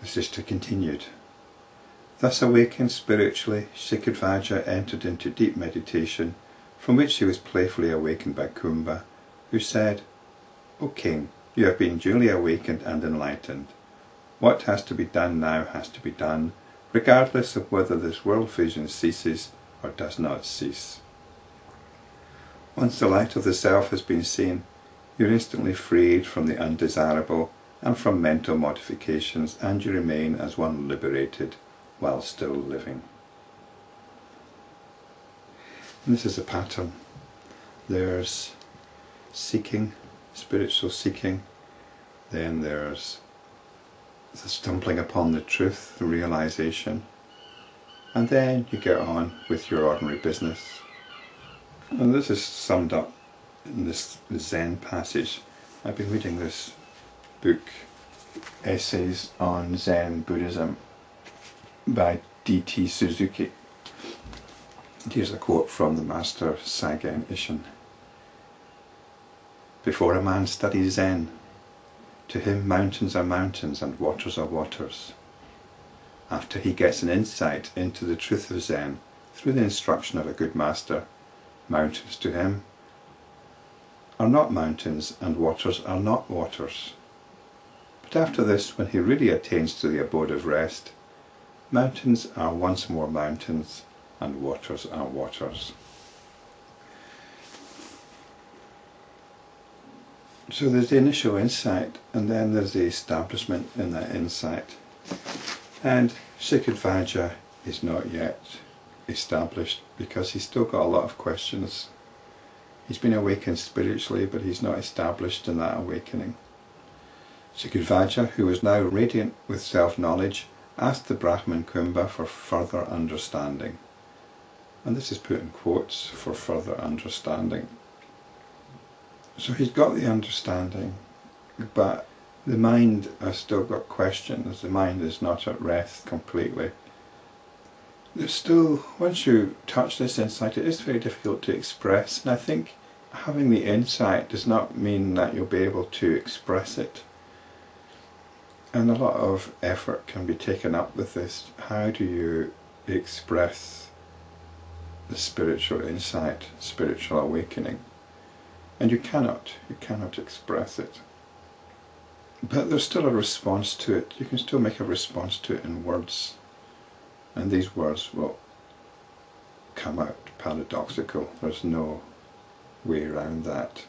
Vasishta continued. Thus awakened spiritually, Sikhidhvaja entered into deep meditation, from which he was playfully awakened by Kumbha, who said, "O king, you have been duly awakened and enlightened. What has to be done now has to be done, regardless of whether this world vision ceases or does not cease. Once the light of the self has been seen, you're instantly freed from the undesirable and from mental modifications, and you remain as one liberated while still living." And this is a pattern. There's seeking, spiritual seeking, then there's the stumbling upon the truth, the realization, and then you get on with your ordinary business. And this is summed up in this Zen passage. I've been reading this book, Essays on Zen Buddhism by D.T. Suzuki. Here's a quote from the master Seigen Ishin. "Before a man studies Zen, to him mountains are mountains and waters are waters. After he gets an insight into the truth of Zen through the instruction of a good master, mountains to him are not mountains and waters are not waters. But after this, when he really attains to the abode of rest, mountains are once more mountains and waters are waters." So there's the initial insight, and then there's the establishment in that insight. And Sikhidhvaja is not yet established because he's still got a lot of questions. He's been awakened spiritually, but he's not established in that awakening. Sikhidhvaja, who was now radiant with self-knowledge, asked the Brahmin Kumbha for further understanding. And this is put in quotes, for further understanding. So he's got the understanding, but the mind has still got questions. The mind is not at rest completely. There's still, once you touch this insight, it is very difficult to express. And I think having the insight does not mean that you'll be able to express it. And a lot of effort can be taken up with this. How do you express the spiritual insight, spiritual awakening? And you cannot express it. But there's still a response to it. You can still make a response to it in words. And these words will come out paradoxical. There's no way around that.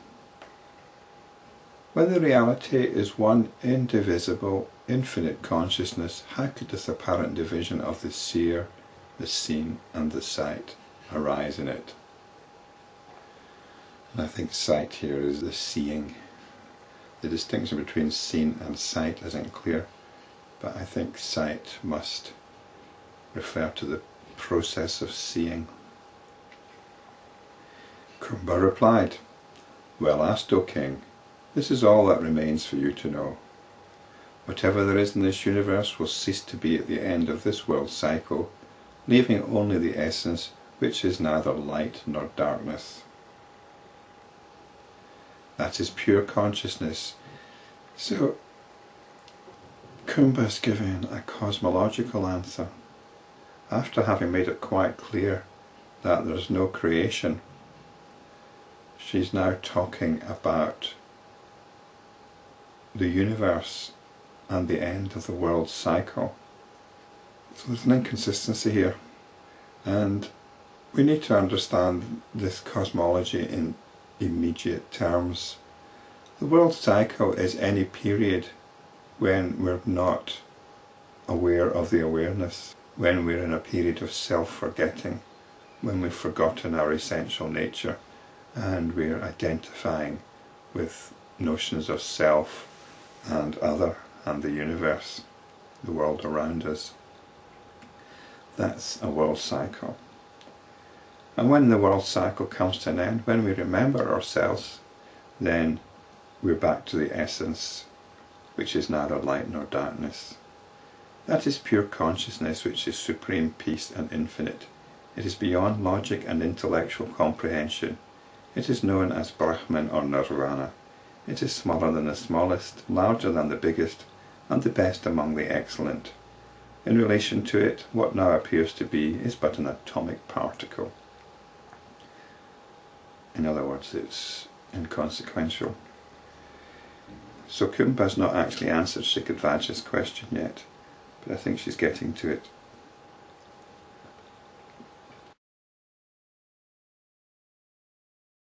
When the reality is one indivisible, infinite consciousness, how could this apparent division of the seer, the seen, and the sight arise in it? And I think sight here is the seeing. The distinction between seen and sight isn't clear, but I think sight must refer to the process of seeing. Kumbha replied, "Well asked, O king. This is all that remains for you to know. Whatever there is in this universe will cease to be at the end of this world cycle, leaving only the essence, which is neither light nor darkness. That is pure consciousness." So Kumbha's given a cosmological answer. After having made it quite clear that there's no creation, she's now talking about the universe and the end of the world cycle. So there's an inconsistency here, and we need to understand this cosmology in immediate terms. The world cycle is any period when we're not aware of the awareness, when we're in a period of self-forgetting, when we've forgotten our essential nature and we're identifying with notions of self and other and the universe, the world around us. That's a world cycle. And when the world cycle comes to an end, when we remember ourselves, then we're back to the essence, which is neither light nor darkness. That is pure consciousness, which is supreme peace and infinite. It is beyond logic and intellectual comprehension. It is known as Brahman or Nirvana. It is smaller than the smallest, larger than the biggest, and the best among the excellent. In relation to it, what now appears to be is but an atomic particle. In other words, it's inconsequential. So Kumbha has not actually answered Sikhidhvaja's question yet, but I think she's getting to it.